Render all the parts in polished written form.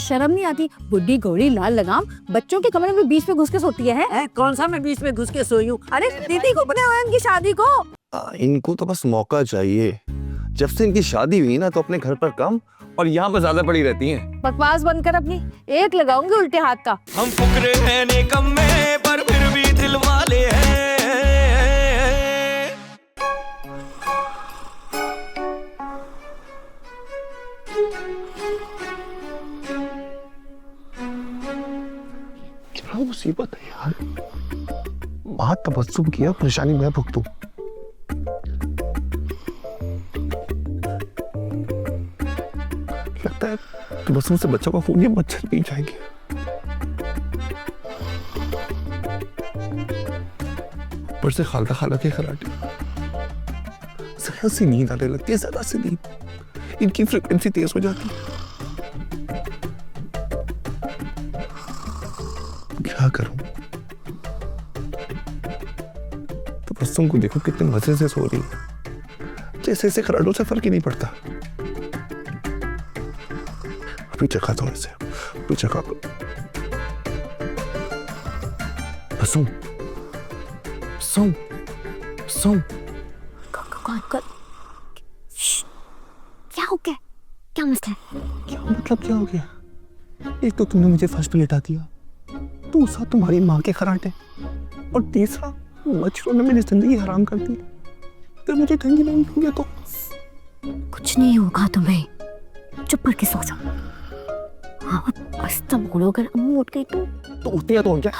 शर्म नहीं आती? बुढ़ी घोड़ी लाल लगाम बच्चों के कमरे में बीच में घुस के सोती है? कौन सा मैं बीच में घुस के सोई हूँ? अरे दीदी को अपने बहन की शादी को इनको तो बस मौका चाहिए। जब से इनकी शादी हुई ना तो अपने घर पर कम और यहाँ पर ज्यादा पड़ी रहती हैं। बकवास बंद कर अपनी, एक लगाऊंगी उल्टे हाथ का। हम फुकरे हैं निकम में पर फिर भी दिल वाले हैं। क्या मुसीबत है यार, बात तबस्सुम किया, परेशानी मैं भुगतूं। लगता है तबस्सुम से बच्चों का खून ये मच्छर पी जाएंगे। ऊपर से खाला के खराटे, जरा सी नींद आने लगती है, जरा सी नींद, इनकी फ्रीक्वेंसी तेज हो जाती है। क्या करूं? तबस्सुम को देखो कितने मजे से सो रही है, जैसे इसे खराटों से फर्क ही नहीं पड़ता। अभी जगाता हूं इसे, अभी जगा। तबस्सुम, सो सो। कौन क्या हो गया? क्या मसला है? क्या मतलब क्या हो गया? एक तो तुमने मुझे फर्स्ट पे लिटा दिया, दूसरा तुम्हारी माँ के खराटे, और तीसरा मच्छरों ने मेरी जिंदगी हराम कर दी। फिर मुझे कहेंगे नहीं होंगे तो कुछ नहीं होगा तुम्हें, चुप करके सो जाओ। हाँ आस्ता बोलो, अगर अम्मू उठ गई तो उठते हैं तो हम क्या?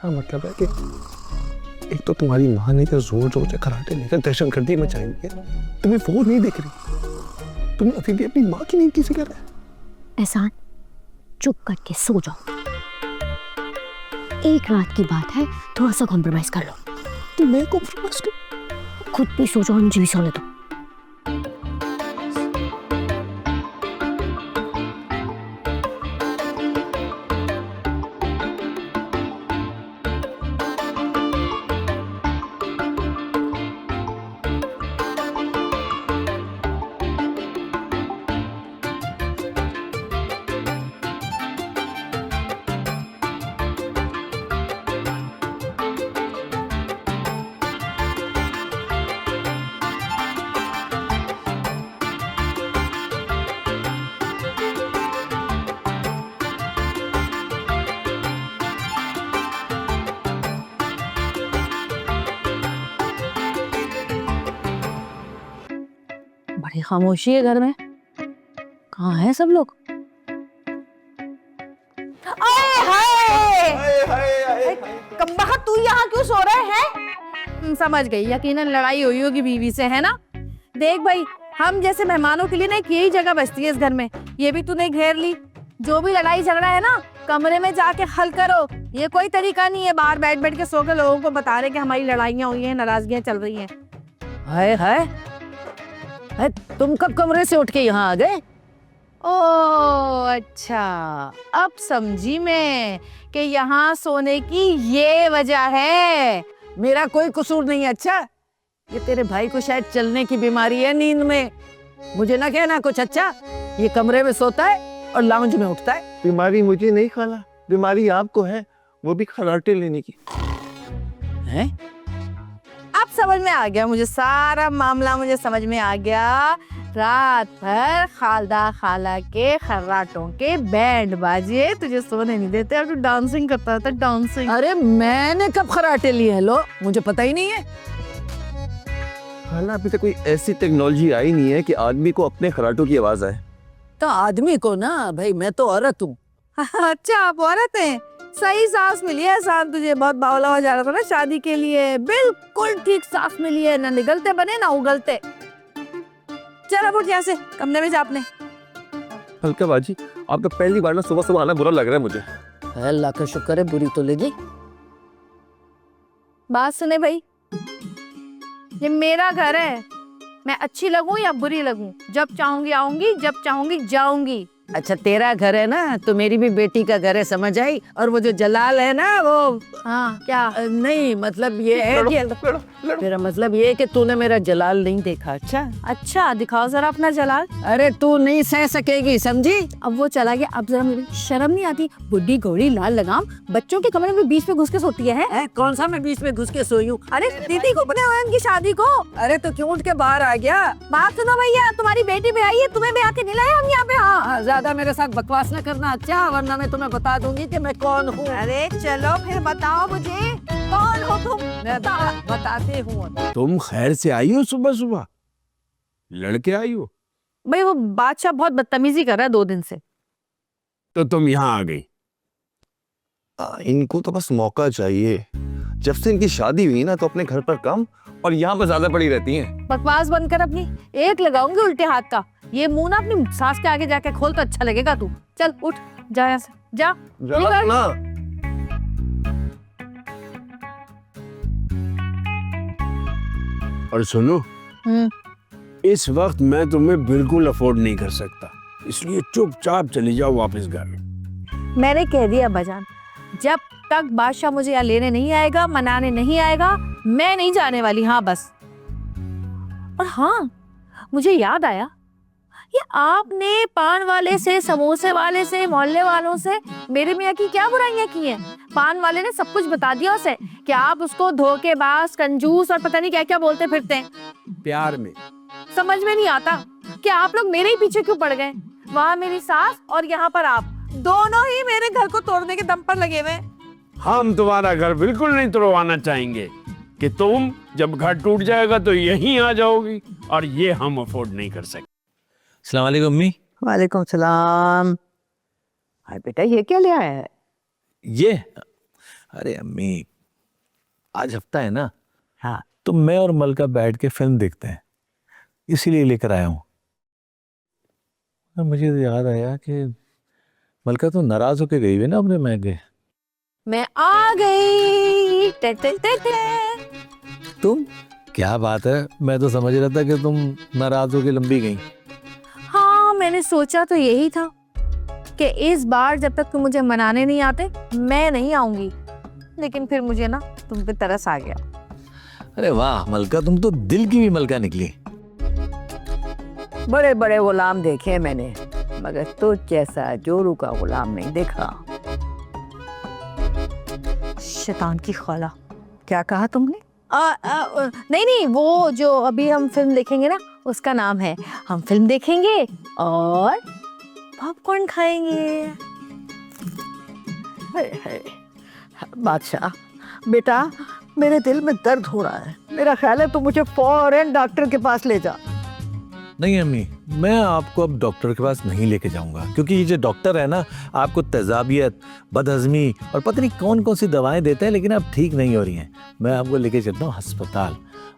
हाँ मतलब है कि एक तो तुम्हारी माँ ने जोर जोर से खराटे लेकर दहशतगर्दी मचाई है, तुम्हें वो नहीं दिख रही, तुम अभी भी अपनी माँ की नींद किसी कर रहे हो। एहसान, चुप करके सो जाओ। एक रात की बात है, थोड़ा सा कॉम्प्रोमाइज कर लो। तो मैं कॉम्प्रोमाइज कर, खुद भी सो जाओ, मुझे भी सोने दो। बड़ी खामोशी है घर में, कहाँ है सब लोग? कमबख्त, तू यहाँ क्यों सो रहे हैं? समझ गई, यकीनन लड़ाई हुई होगी बीवी से, है ना? देख भाई, हम जैसे मेहमानों के लिए ना एक यही जगह बचती है इस घर में, ये भी तूने घेर ली। जो भी लड़ाई झगड़ा है ना, कमरे में जाके हल करो। ये कोई तरीका नहीं है बाहर बैठ बैठ के सो के लोगों को बता रहे कि हमारी लड़ाइयाँ हुई हैं, नाराजगियाँ चल रही हैं। हाय हाय, तुम कब कमरे से उठ के यहाँ आ गए? ओह अच्छा, अब समझी मैं कि यहाँ सोने की ये वजह है। मेरा कोई कसूर नहीं है। अच्छा, ये तेरे भाई को शायद चलने की बीमारी है, नींद में। मुझे ना कहना कुछ। अच्छा, ये कमरे में सोता है और लाउंज में उठता है। बीमारी मुझे नहीं खाला, बीमारी आपको है, वो भी खराटे लेने की। हैं? अब समझ में आ गया मुझे, सारा मामला मुझे समझ में आ गया। रात भर खालदा खाला के खर्राटों के बैंड बाजे तुझे सोने नहीं देते, और तू डांसिंग करता था, डांसिंग। अरे मैंने कब खराटे लिए हैं? लो, मुझे पता ही नहीं है। खाला, अभी तक कोई ऐसी टेक्नोलॉजी आई नहीं है कि आदमी को अपने खराटों की आवाज आए। तो आदमी को ना भाई, मैं तो औरत हूँ। अच्छा, आप औरत हैं? सही सास मिली है एहसान तुझे, बहुत बावला हो जा रहा था ना शादी के लिए, बिल्कुल ठीक सास मिली है, ना निगलते बने ना उगलते। चल अब उठ यहाँ से, कमरे में जा अपने। हल्का बाजी, आप तो पहली बार ना सुबह सुबह आना बुरा लग रहा है मुझे। अल्लाह का शुक्र है, बुरी तो लगी। बात सुने भाई, ये मेरा घर है, मैं अच्छी लगूं या बुरी लगूं, जब चाहूंगी आऊंगी, जब चाहूंगी जाऊंगी। अच्छा तेरा घर है ना तो मेरी भी बेटी का घर है, समझ आई। और वो जो जलाल है ना वो हाँ क्या? नहीं मतलब ये है कि मेरा मतलब ये है कि तूने मेरा जलाल नहीं देखा। अच्छा अच्छा दिखाओ जरा अपना जलाल। अरे तू नहीं सह सकेगी, समझी। अब वो चला गया, अब जरा मुझे शर्म नहीं आती? बुढ़ी घोड़ी लाल लगाम बच्चों के कमरे में बीच में घुस के सोती है? कौन सा मैं बीच में घुस के सोई हूँ? अरे दीदी को पता है उनकी शादी को। अरे तो क्यों उठ के बाहर आ गया? बात सुनो भैया, तुम्हारी बेटी भी आई है, तुम्हें भी आके नहीं लाए हम यहाँ पे। हाँ ज्यादा मेरे साथ बकवास न करना, अच्छा, वरना मैं तुम्हें बता दूंगी कि मैं कौन हूँ। अरे चलो फिर बताओ मुझे कौन हो तुम। मैं बताती हूँ। तुम खैर से आई हो? सुबह सुबह लड़के आई हो? भाई वो बादशाह बहुत बदतमीजी कर रहा है 2 दिन से। तो तुम यहाँ आ गई? इनको तो बस मौका चाहिए। जब से इनकी शादी हुई ना तो अपने घर पर कम और यहाँ पर ज्यादा पड़ी रहती हैं। बकवास बंद कर अपनी, एक लगाऊंगी उल्टे हाथ का। ये मुंह ना अपनी सास के आगे जाके खोल तो अच्छा लगेगा। तू चल उठ, जा यहाँ से, जा। निकल। ना और सुनो, इस वक्त मैं तुम्हें बिल्कुल अफोर्ड नहीं कर सकता, इसलिए चुपचाप चली जाओ वापस घर। मैंने कह दिया बजान, जब तक बादशाह मुझे यहाँ लेने नहीं आएगा, मनाने नहीं आएगा, मैं नहीं जाने वाली। हाँ बस। और हाँ मुझे याद आया, ये आपने पान वाले से, समोसे वाले से, मोहल्ले वालों से मेरे मियाँ की क्या बुराइयां की हैं? पान वाले ने सब कुछ बता दिया उसे कि आप उसको धोखेबाज, कंजूस और पता नहीं क्या क्या बोलते फिरते हैं। प्यार में समझ में नहीं आता कि आप लोग मेरे ही पीछे क्यों पड़ गए। वहाँ मेरी सास और यहाँ पर आप दोनों ही मेरे घर को तोड़ने के दम पर लगे हुए। हम तुम्हारा घर बिल्कुल नहीं तोड़वाना चाहेंगे कि तुम जब घर टूट जाएगा तो यहीं आ जाओगी, और ये हम अफोर्ड नहीं कर सकते। अस्सलाम वालेकुम अम्मी। वालेकुम सलाम। हाय बेटा, ये क्या ले आया है? ये अरे अम्मी, आज हफ्ता है ना, हाँ तो मैं और मलका बैठ के फिल्म देखते हैं, इसीलिए लेकर आया हूँ। और मुझे तो याद आया कि मलका तो नाराज होके गई हुई ना अपने महंगे। मैं आ गई। टे टे टे टे। तुम? क्या बात है, मैं तो समझ रहा था कि तुम नाराज होके लंबी गई। हाँ मैंने सोचा तो यही था कि इस बार जब तक तुम मुझे मनाने नहीं आते मैं नहीं आऊंगी, लेकिन फिर मुझे ना तुम पे तरस आ गया। अरे वाह मलका, तुम तो दिल की भी मलका निकली। बड़े बड़े गुलाम देखे मैंने, मगर तो जैसा जोरू का गुलाम नहीं देखा। शैतान की खाला। क्या कहा तुमने? नहीं नहीं, वो जो अभी हम फिल्म देखेंगे ना उसका नाम है, हम फिल्म देखेंगे और पॉपकॉर्न खाएंगे। बादशाह बेटा, मेरे दिल में दर्द हो रहा है, मेरा ख्याल है तू मुझे फौरन डॉक्टर के पास ले जा। नहीं अम्मी, मैं आपको अब डॉक्टर के पास नहीं लेके जाऊंगा, क्योंकि ये जो डॉक्टर है ना, आपको तेजाबियत, बदहजमी और पता नहीं कौन कौन सी दवाएं देते हैं, लेकिन अब ठीक नहीं हो रही हैं। मैं आपको लेके चलता हूँ अस्पताल।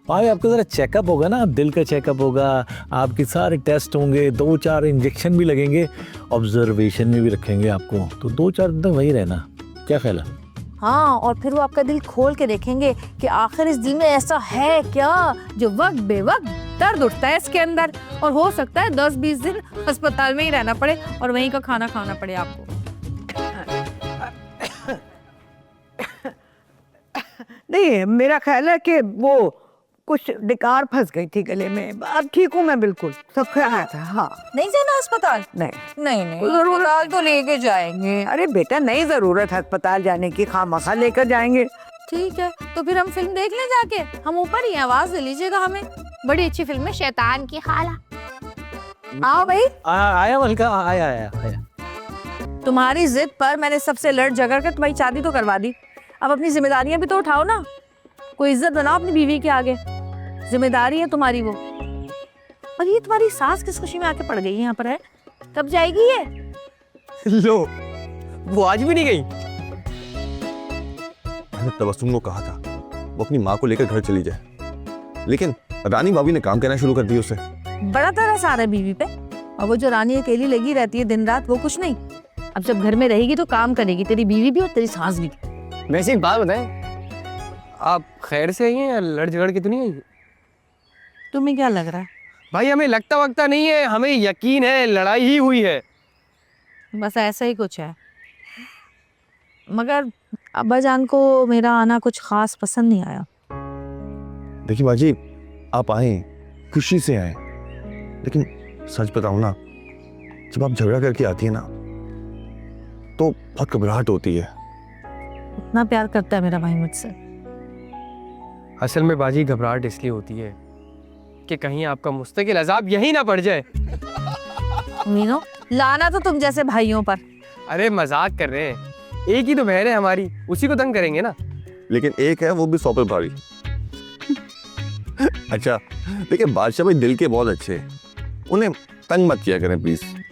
वहाँ आपका ज़रा चेकअप होगा ना, दिल का चेकअप होगा, आपके सारे टेस्ट होंगे, 2-4 इंजेक्शन भी लगेंगे, ऑब्जर्वेशन में भी रखेंगे आपको, तो 2-4 दिन तक वहीं रहना। क्या ख्याल है? हाँ, और फिर वो आपका दिल खोल के देखेंगे कि आखिर इस दिल में ऐसा है क्या जो वक्त बेवक्त दर्द उठता है इसके अंदर, और हो सकता है 10-20 दिन अस्पताल में ही रहना पड़े और वहीं का खाना खाना पड़े आपको। नहीं, मेरा ख्याल है कि वो कुछ डिकार फंस गई थी गले में। अब ठीक हूँ मैं, बिल्कुल सब ख्याल था। हाँ नहीं जाना अस्पताल? नहीं नहीं नहीं, अस्पताल तो लेके जाएंगे। अरे बेटा, नहीं जरूरत है अस्पताल जाने की, खामखा लेकर जाएंगे। ठीक है, तो फिर हम फिल्म देख लें जाके। हम ऊपर ही, आवाज दे लीजिएगा हमें। बड़ी अच्छी फिल्म है, शैतान की खाला। आओ भाई। आया मलका, आया। तुम्हारी जिद पर मैंने सबसे लड़ झगड़ कर तुम्हारी शादी तो करवा दी। अब अपनी जिम्मेदारियां भी तो उठाओ ना, कोई इज्जत बनाओ अपनी बीवी के आगे। जिम्मेदारी है तुम्हारी वो। और ये तुम्हारी सास किस खुशी में आके पड़ गई यहाँ पर है? कब जाएगी ये? लो, वो आज भी नहीं गई। मैंने तबस्सुम को कहा था वो अपनी माँ को लेकर घर चली जाए, लेकिन रानी भाभी ने काम करना शुरू कर दिया उसे। बड़ा तरस आ रहा है बीवी पे। और वो जो रानी अकेली लगी रहती है दिन रात, वो कुछ नहीं। अब जब घर में रहेगी तो काम करेगी, तेरी बीवी भी और तेरी सास भी। वैसे एक बात बताएं, आप खैर से आई हैं या लड़ झगड़ के तो नहीं आई? तुम्हें क्या लग रहा है? भाई हमें लगता वगता नहीं है, हमें यकीन है लड़ाई ही हुई है। बस ऐसा ही कुछ है। मगर अब्बा जान को मेरा आना कुछ खास पसंद नहीं आया। देखिए बाजी, आप आए, खुशी से आए, लेकिन सच बताऊं ना, जब आप झगड़ा करके आती है ना तो बहुत घबराहट होती है। उतना प्यार करता है मेरा भाई मुझसे। असल में बाजी घबराहट इसलिए होती है कि कहीं आपका मुस्तकिल अजाब यही ना पड़ जाए। मीनू, लाना तो तुम जैसे भाइयों पर। अरे मजाक कर रहे हैं, एक ही तो बहन है हमारी, उसी को तंग करेंगे ना। लेकिन एक है वो भी 100 पे भारी। अच्छा, लेकिन बादशाह भाई दिल के बहुत अच्छे हैं, उन्हें तंग मत किया करें प्लीज।